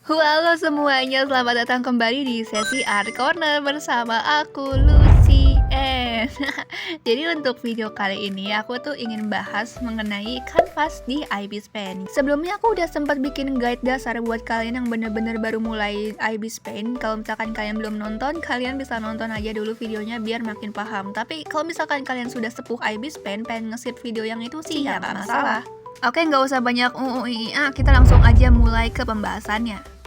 Halo semuanya, selamat datang kembali di sesi Art Corner bersama aku, Lucy N. Jadi untuk video kali ini aku tuh ingin bahas mengenai kanvas di IBIS Paint. Sebelumnya aku udah sempat bikin guide dasar buat kalian yang bener-bener baru mulai IBIS Paint. Kalau misalkan kalian belum nonton, kalian bisa nonton aja dulu videonya biar makin paham. Tapi kalau misalkan kalian sudah sepuh IBIS Paint, pengen nge-skip video yang itu sih ya nggak masalah. Oke, nggak usah banyak kita langsung aja mulai ke pembahasannya.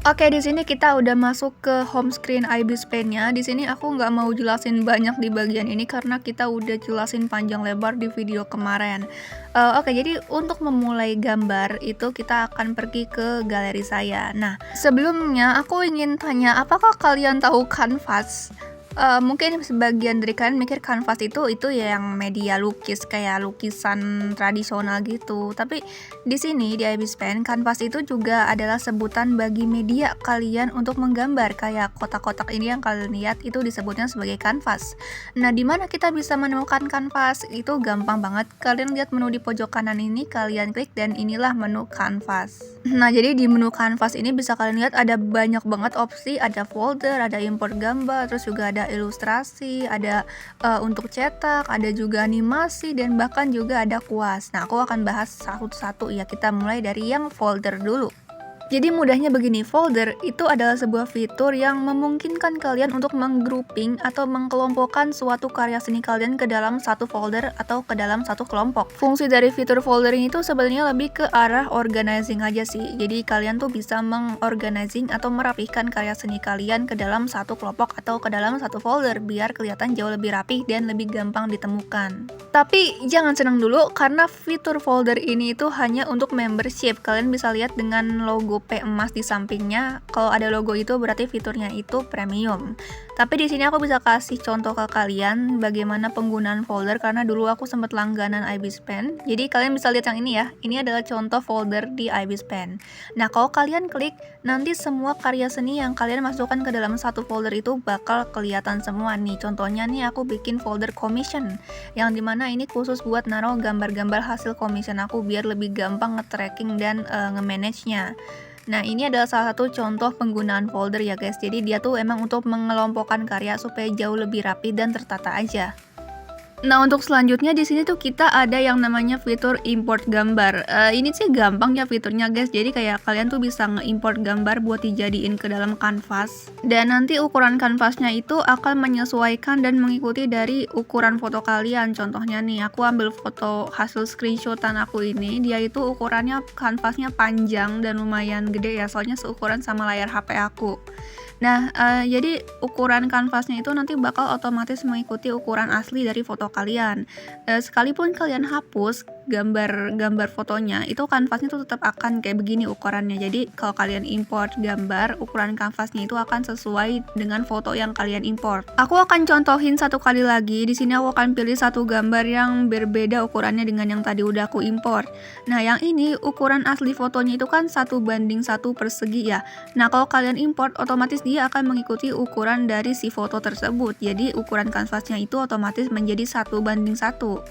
Oke, di sini kita udah masuk ke home screen IBIS Paint-nya. Di sini aku nggak mau jelasin banyak di bagian ini karena kita udah jelasin panjang lebar di video kemarin. Oke, jadi untuk memulai gambar itu kita akan pergi ke galeri saya. Nah, sebelumnya aku ingin tanya, apakah kalian tahu kanvas? Mungkin sebagian dari kalian mikir kanvas itu ya yang media lukis kayak lukisan tradisional gitu. Tapi di sini di IBIS Paint, kanvas itu juga adalah sebutan bagi media kalian untuk menggambar. Kayak kotak-kotak ini yang kalian lihat itu disebutnya sebagai kanvas. Nah, di mana kita bisa menemukan kanvas? Itu gampang banget. Kalian lihat menu di pojok kanan ini, kalian klik dan inilah menu kanvas. Nah, jadi di menu kanvas ini bisa kalian lihat ada banyak banget opsi, ada folder, ada import gambar, terus juga ada ilustrasi, ada untuk cetak, ada juga animasi, dan bahkan juga ada kuas. Nah, aku akan bahas satu-satu ya. Kita mulai dari yang folder dulu. Jadi mudahnya begini, folder itu adalah sebuah fitur yang memungkinkan kalian untuk menggrouping atau mengkelompokkan suatu karya seni kalian ke dalam satu folder atau ke dalam satu kelompok. Fungsi dari fitur folder ini tuh sebenarnya lebih ke arah organizing aja sih. Jadi kalian tuh bisa mengorganizing atau merapihkan karya seni kalian ke dalam satu kelompok atau ke dalam satu folder biar kelihatan jauh lebih rapih dan lebih gampang ditemukan. Tapi jangan senang dulu karena fitur folder ini itu hanya untuk membership. Kalian bisa lihat dengan logo P emas di sampingnya. Kalau ada logo itu berarti fiturnya itu premium. Tapi di sini aku bisa kasih contoh ke kalian bagaimana penggunaan folder karena dulu aku sempat langganan IBIS Paint. Jadi kalian bisa lihat yang ini ya. Ini adalah contoh folder di IBIS Paint. Nah, kalau kalian klik, nanti semua karya seni yang kalian masukkan ke dalam satu folder itu bakal kelihatan semua nih. Contohnya nih aku bikin folder commission yang dimana ini khusus buat naruh gambar-gambar hasil commission aku biar lebih gampang nge-tracking dan nge-manage-nya. Nah, ini adalah salah satu contoh penggunaan folder ya guys. Jadi dia tuh emang untuk mengelompokkan karya supaya jauh lebih rapi dan tertata aja. Nah, untuk selanjutnya di sini tuh kita ada yang namanya fitur import gambar. Ini sih gampang ya fiturnya guys. Jadi kayak kalian tuh bisa nge-import gambar buat dijadiin ke dalam kanvas. Dan nanti ukuran kanvasnya itu akan menyesuaikan dan mengikuti dari ukuran foto kalian. Contohnya nih, aku ambil foto hasil screenshotan aku ini. Dia itu ukurannya kanvasnya panjang dan lumayan gede ya. Soalnya seukuran sama layar HP aku. Nah, jadi ukuran kanvasnya itu nanti bakal otomatis mengikuti ukuran asli dari foto kalian. Sekalipun kalian hapus gambar fotonya, itu kanvasnya tuh tetap akan kayak begini ukurannya. Jadi kalau kalian import gambar, ukuran kanvasnya itu akan sesuai dengan foto yang kalian import. Aku akan contohin satu kali lagi. Di sini aku akan pilih satu gambar yang berbeda ukurannya dengan yang tadi udah aku import. Nah, yang ini ukuran asli fotonya itu kan 1:1 persegi ya. Nah, kalau kalian import, otomatis dia akan mengikuti ukuran dari si foto tersebut. Jadi ukuran kanvasnya itu otomatis menjadi 1:1.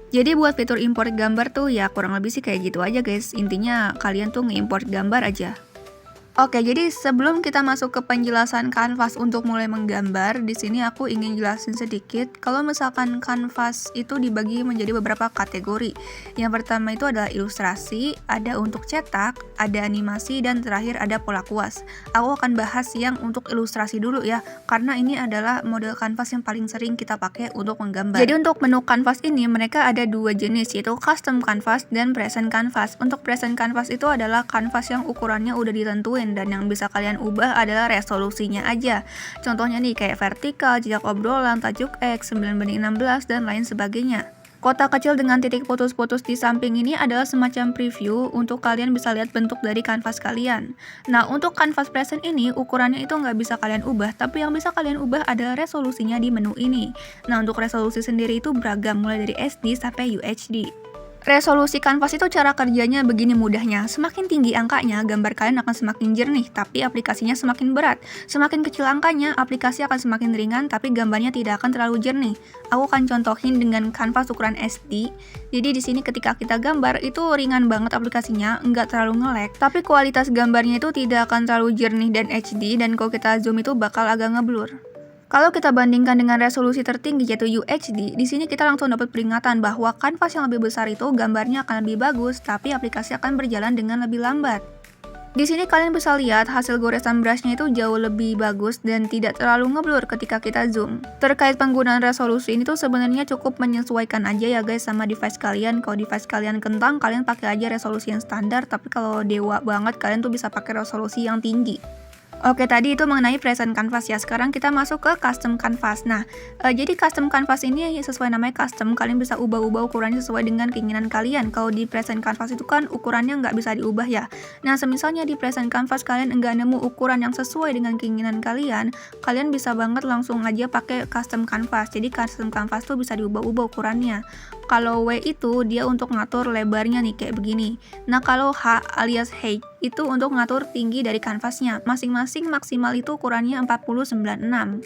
Jadi buat fitur import gambar tuh ya kurang lebih sih kayak gitu aja guys. Intinya kalian tuh nge-import gambar aja. Oke, jadi sebelum kita masuk ke penjelasan kanvas untuk mulai menggambar, di sini aku ingin jelasin sedikit kalau misalkan kanvas itu dibagi menjadi beberapa kategori. Yang pertama itu adalah ilustrasi, ada untuk cetak, ada animasi, dan terakhir ada pola kuas. Aku akan bahas yang untuk ilustrasi dulu ya, karena ini adalah model kanvas yang paling sering kita pakai untuk menggambar. Jadi untuk menu kanvas ini mereka ada dua jenis, yaitu custom canvas dan present canvas. Untuk present canvas itu adalah kanvas yang ukurannya udah ditentuin dan yang bisa kalian ubah adalah resolusinya aja. Contohnya nih kayak vertikal, jejak obrolan, tajuk X, 9:16 dan lain sebagainya. Kotak kecil dengan titik putus-putus di samping ini adalah semacam preview untuk kalian bisa lihat bentuk dari kanvas kalian. Nah, untuk kanvas present ini ukurannya itu nggak bisa kalian ubah, tapi yang bisa kalian ubah adalah resolusinya di menu ini. Nah, untuk resolusi sendiri itu beragam mulai dari SD sampai UHD. Resolusi kanvas itu cara kerjanya begini mudahnya. Semakin tinggi angkanya, gambar kalian akan semakin jernih, tapi aplikasinya semakin berat. Semakin kecil angkanya, aplikasi akan semakin ringan, tapi gambarnya tidak akan terlalu jernih. Aku akan contohin dengan kanvas ukuran SD. Jadi di sini ketika kita gambar itu ringan banget aplikasinya, nggak terlalu nge-lag, tapi kualitas gambarnya itu tidak akan terlalu jernih dan HD, dan kalau kita zoom itu bakal agak ngeblur. Kalau kita bandingkan dengan resolusi tertinggi yaitu UHD, di sini kita langsung dapat peringatan bahwa kanvas yang lebih besar itu gambarnya akan lebih bagus, tapi aplikasi akan berjalan dengan lebih lambat. Di sini kalian bisa lihat hasil goresan brushnya itu jauh lebih bagus dan tidak terlalu ngeblur ketika kita zoom. Terkait penggunaan resolusi ini tuh sebenarnya cukup menyesuaikan aja ya guys sama device kalian. Kalau device kalian kentang, kalian pakai aja resolusi yang standar, tapi kalau dewa banget kalian tuh bisa pakai resolusi yang tinggi. Oke, tadi itu mengenai present canvas ya. Sekarang kita masuk ke custom canvas. Nah, jadi custom canvas ini sesuai namanya custom, kalian bisa ubah-ubah ukurannya sesuai dengan keinginan kalian. Kalau di present canvas itu kan ukurannya nggak bisa diubah ya. Nah, semisalnya di present canvas kalian nggak nemu ukuran yang sesuai dengan keinginan kalian, kalian bisa banget langsung aja pakai custom canvas. Jadi custom canvas tuh bisa diubah-ubah ukurannya. Kalau W itu dia untuk ngatur lebarnya nih kayak begini. Nah, kalau H alias height itu untuk ngatur tinggi dari kanvasnya. Masing-masing maksimal itu ukurannya 4096.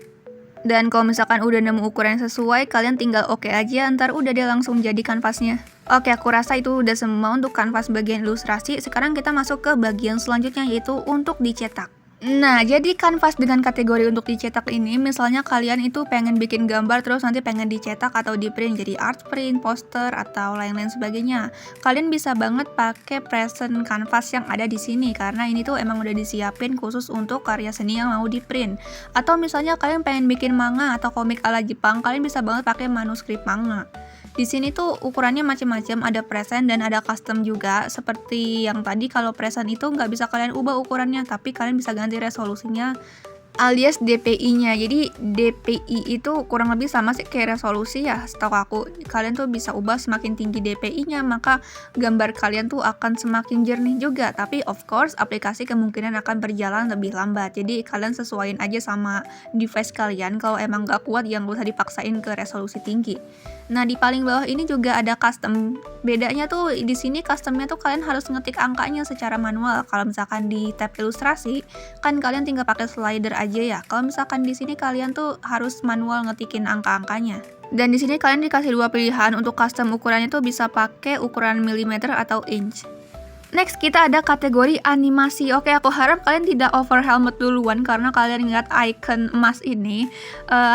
Dan kalau misalkan udah nemu ukuran yang sesuai, kalian tinggal oke aja, ntar udah dia langsung jadi kanvasnya. Oke, aku rasa itu udah semua untuk kanvas bagian ilustrasi. Sekarang kita masuk ke bagian selanjutnya yaitu untuk dicetak. Nah, jadi kanvas dengan kategori untuk dicetak ini, misalnya kalian itu pengen bikin gambar terus nanti pengen dicetak atau di print jadi art print, poster, atau lain-lain sebagainya. Kalian bisa banget pakai present canvas yang ada di sini karena ini tuh emang udah disiapin khusus untuk karya seni yang mau di print. Atau misalnya kalian pengen bikin manga atau komik ala Jepang, kalian bisa banget pakai manuskrip manga. Di sini tuh ukurannya macam-macam, ada present dan ada custom juga. Seperti yang tadi, kalau present itu nggak bisa kalian ubah ukurannya, tapi kalian bisa ganti resolusinya alias DPI-nya. Jadi DPI itu kurang lebih sama sih kayak resolusi ya, setahu aku. Kalian tuh bisa ubah semakin tinggi DPI-nya, maka gambar kalian tuh akan semakin jernih juga. Tapi of course aplikasi kemungkinan akan berjalan lebih lambat. Jadi kalian sesuaiin aja sama device kalian. Kalau emang nggak kuat, yang nggak usah dipaksain ke resolusi tinggi. Nah, di paling bawah ini juga ada custom. Bedanya tuh di sini customnya tuh kalian harus ngetik angkanya secara manual. Kalau misalkan di tab ilustrasi, kan kalian tinggal pakai slider aja ya. Kalau misalkan di sini kalian tuh harus manual ngetikin angka-angkanya. Dan di sini kalian dikasih dua pilihan untuk custom ukurannya tuh bisa pakai ukuran milimeter atau inch. Next, kita ada kategori animasi. Oke, aku harap kalian tidak over helmet duluan karena kalian lihat icon emas ini.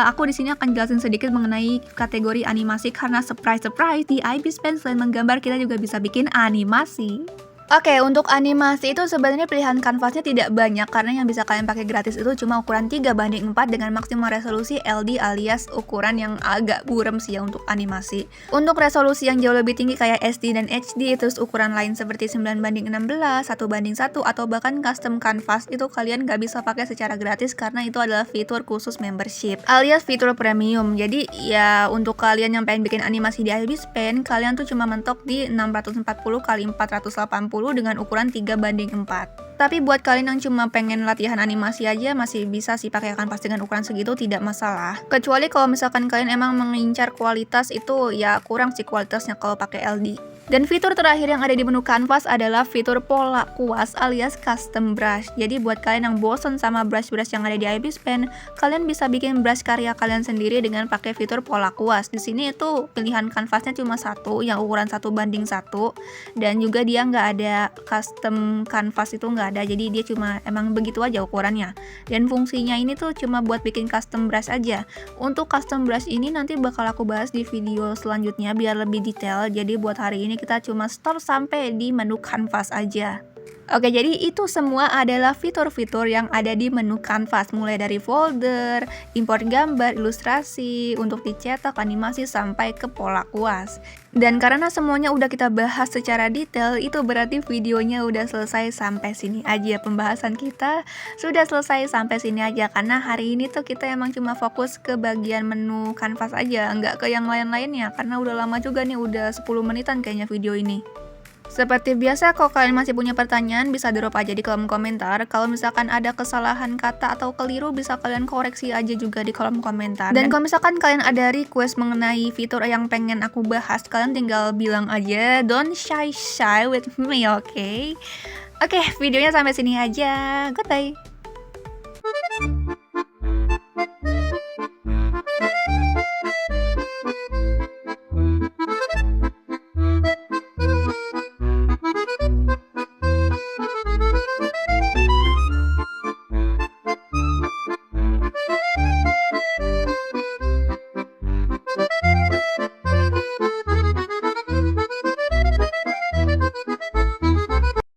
Aku di sini akan jelasin sedikit mengenai kategori animasi karena surprise di IBIS Pen selain menggambar kita juga bisa bikin animasi. Oke, untuk animasi itu sebenarnya pilihan kanvasnya tidak banyak karena yang bisa kalian pakai gratis itu cuma ukuran 3:4 dengan maksimal resolusi LD alias ukuran yang agak buram sih ya untuk animasi. Untuk resolusi yang jauh lebih tinggi kayak SD dan HD, terus ukuran lain seperti 9:16, 1:1, atau bahkan custom canvas itu kalian nggak bisa pakai secara gratis karena itu adalah fitur khusus membership alias fitur premium. Jadi ya untuk kalian yang pengen bikin animasi di IBIS Pen, kalian tuh cuma mentok di 640 x 480 dengan ukuran 3:4. Tapi buat kalian yang cuma pengen latihan animasi aja masih bisa sih pakai kanvas dengan ukuran segitu, tidak masalah. Kecuali kalau misalkan kalian emang mengincar kualitas, itu ya kurang sih kualitasnya kalau pakai LD. Dan fitur terakhir yang ada di menu kanvas adalah fitur pola kuas alias custom brush. Jadi buat kalian yang bosen sama brush-brush yang ada di IBIS Pen, kalian bisa bikin brush karya kalian sendiri dengan pakai fitur pola kuas. Di sini itu pilihan kanvasnya cuma satu, yang ukuran 1:1, dan juga dia nggak ada custom canvas, itu nggak ada. Jadi dia cuma emang begitu aja ukurannya. Dan fungsinya ini tuh cuma buat bikin custom brush aja. Untuk custom brush ini nanti bakal aku bahas di video selanjutnya biar lebih detail. Jadi buat hari ini kita cuma stop sampai di menu kanvas aja. Oke, jadi itu semua adalah fitur-fitur yang ada di menu kanvas, mulai dari folder, import gambar, ilustrasi, untuk dicetak, animasi, sampai ke pola kuas. Dan karena semuanya udah kita bahas secara detail, itu berarti videonya udah selesai sampai sini aja. Pembahasan kita sudah selesai sampai sini aja, karena hari ini tuh kita emang cuma fokus ke bagian menu kanvas aja, nggak ke yang lain-lainnya, karena udah lama juga nih, udah 10 menitan kayaknya video ini. Seperti biasa, kalau kalian masih punya pertanyaan bisa drop aja di kolom komentar. Kalau misalkan ada kesalahan kata atau keliru bisa kalian koreksi aja juga di kolom komentar. Dan kalau misalkan kalian ada request mengenai fitur yang pengen aku bahas, kalian tinggal bilang aja, don't shy with me, oke? Oke, videonya sampai sini aja. Goodbye.